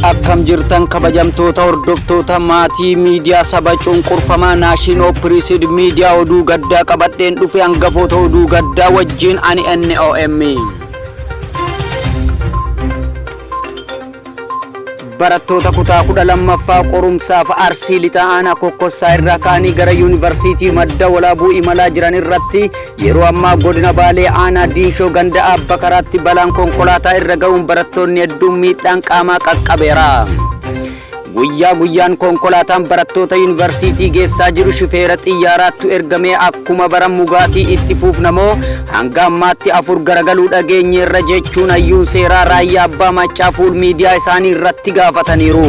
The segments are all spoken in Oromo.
Akkam jirtan kabajamtoota hordoftoota maatii miidiyaa saba cunqurfamaa Naashinaal Piriisid miidiyaa oduu gaddaa qabadheen dhufe hangafoota oduu gaddaa wajjin ani NOM. Barattoota kutaa 12ffaa qorumsaaf Arsii Lixaa Aanaa Kokkosaa irraa kaanii gara yuunivarsiitii Madda Walaabuu imalaa jiran irratti yeroo ammaa godina Baalee Aanaa Diinshoo ganda Abba Karaatti balaan konkolaataa irra ga'uun barattoonni hedduun miidhaan qaamaa qaqqabeera. Guyyaa guyyaan konkolaataan barattoota yuunivarsiitii geessaa jiru shifeera xiyyaaraatti ergamee akkuma baran mugaatii itti fuufnamoo hanga ammaatti 4 garagaluu dhageenyeerra jechuun hayyuun seeraa Raayyaa Abbaa Maccaa fuul miidiyaa isaanii irratti gaafataniiru.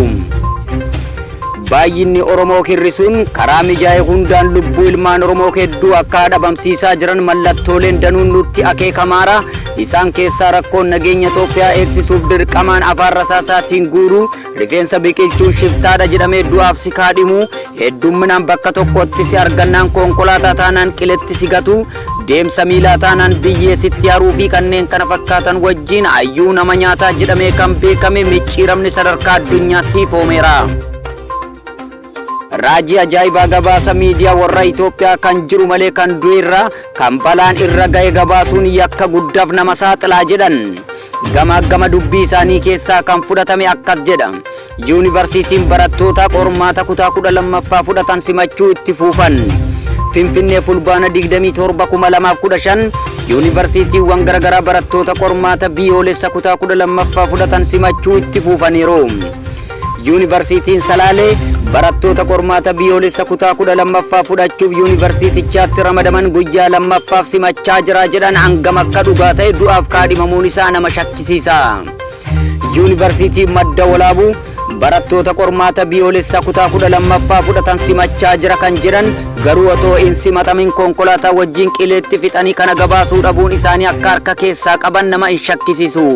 Baay'inni Oromoo hir'isuun karaa mijaa'ee hundaan lubbuu ilmaan Oromoo hedduu akka dhabamsiisaa jiran mallattooleen danuun nutti akeekamaara. Isaan keessaa rakkoon nageenya Itoophiyaa eegsisuuf dirqamaan afaan rasaasaatiin guuruu, rifeensa biqilchuun shiftaadha jedhamee du'aaf si kaadhimu, heddumminaan bakka tokkotti si argannaan konkolaataa taanaan qiletti si gatu, deemsa miilaa taanaan biyyee sitti haruu fi kanneen kana fakkaatan wajjin hayyuu nama nyaataa jedhamee kan beekame micciiramni sadarkaa addunyaatti ifoomeera. Raajii ajaa'ibaa gabaasa miidiyaa warra Itoophiyaa kan jiru malee kan du'eerra kan balaan irra ga'e gabaasuun yakka guddaaf nama saaxilaa jedhan. Gama dubbii isaanii keessaa kan fudhatame akkas jedha. Yuunivarsiitiin barattoota qormaata kutaa 12ffaa fudhatan simachuu itti fuufan. Finfinnee fulbaana 27 2015 yuunivarsiitiiwwan garagaraa barattoota qormaata biyyoolessa kutaa 12ffaa fudhatan simachuu itti fuufaniiru. Yuunivarsiitiin Salaalee barattoota qormaata biyyoolessa kutaa 12ffaa fudhachuuf yuunivarsiitichaatti ramadaman guyyaa 2ffaaf simachaa jira jedhan hangam akka dhugaa ta'e du'aaf kaadhimamuun isaa nama shakkisiisa. Yuunivarsiitiin Madda Walaabuu barattoota qormaata biyyoolessa kutaa 12ffaa fudhatan simachaa jira kan jedhan garuu otoo hin simatamin konkolaataa wajjin qileetti fixanii kana gabaasuu dhabuun isaanii akka harka keessaa qaban nama hin shakkisiisu.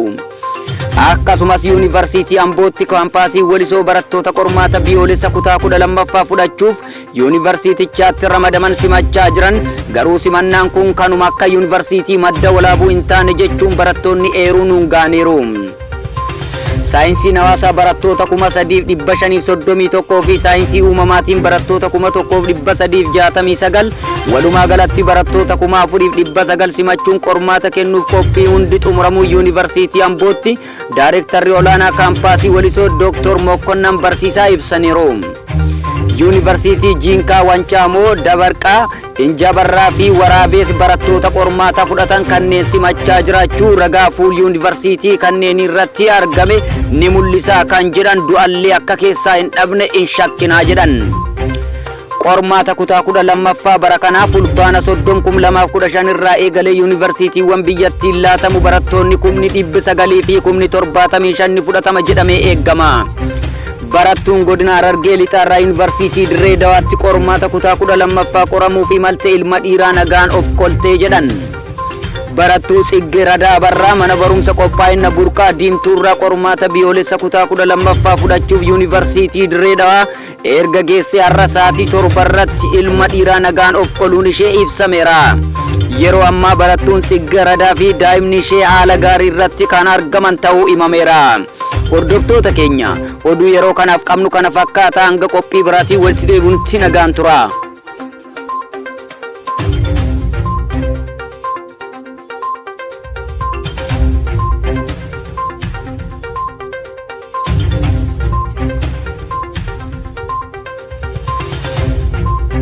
Akkasumas yuunivarsiitii Ambootti kaampaasii Walisoo barattoota qormaata biyyoolessa kutaa 12ffaa fudhachuuf yuunivarsiitichaatti ramadaman simachaa jiran garuu simannaan kun kanuma akka yuunivarsiitii Madda Walaabuu hin taane jechuun barattoonni eeruu nuun gaaneeru. Saayinsii hawaasaa barattoota 3531 fi saayinsii uumamaatiin barattoota 1369 walumaa galatti barattoota 4900 simachuun qormaata kennuuf qophii hundi xumuramuu yuunivarsiitii Ambootti Daayirektarri olaanaa kaampaasii Walisoo Dr. Mokkonnan Barsiisaa ibsaniiru. Yuunivarsiitii Jiinkaa Wancaamoo Dabarqaa Injabarraa fi Waraabees barattoota qormaata fudhatan kanneen simachaa jiraachuu ragaa fuul yuunivarsiitii kanneen irratti argame ni mul'isa kan jedhan du'allee akka keessaa hin dhabne hin shakkinaa jedhan. Qormaata kutaa 12ffaa bara kanaa fulbaana 30 irraa eegalee yuunivarsiitiiwwan biyyattiin laatamu barattoonni 900 fi 75 fudhatama jedhamee eeggama. Barattuun godina Harargee Lixaarraa yuunivarsiitii Dirree Dawaatti qormaata kutaa 12ffaa qoramuuf imalte ilma dhiiraa nagaan of koltee jedhan. Barattuu Tsiggee Radaa Barraa mana barumsa qophaa'ina Burqaa Diimtuurraa qormaata biyyoolessa kutaa 12ffaa fudhachuuf yuunivarsiitii Dirree Dawaa erga geessee har'a sa'aatii 7 irratti ilma dhiiraa nagaan of koluun ishee ibsameera. Yeroo ammaa barattuun Tsiggee Radaa fi daa'imni ishee haala gaarii irratti kan argaman ta'uu himameera. Hordoftoota keenya oduu yeroo kanaaf qabnu kana fakkaata hanga qophii biraatiin walitti deebinutti nagaan tura.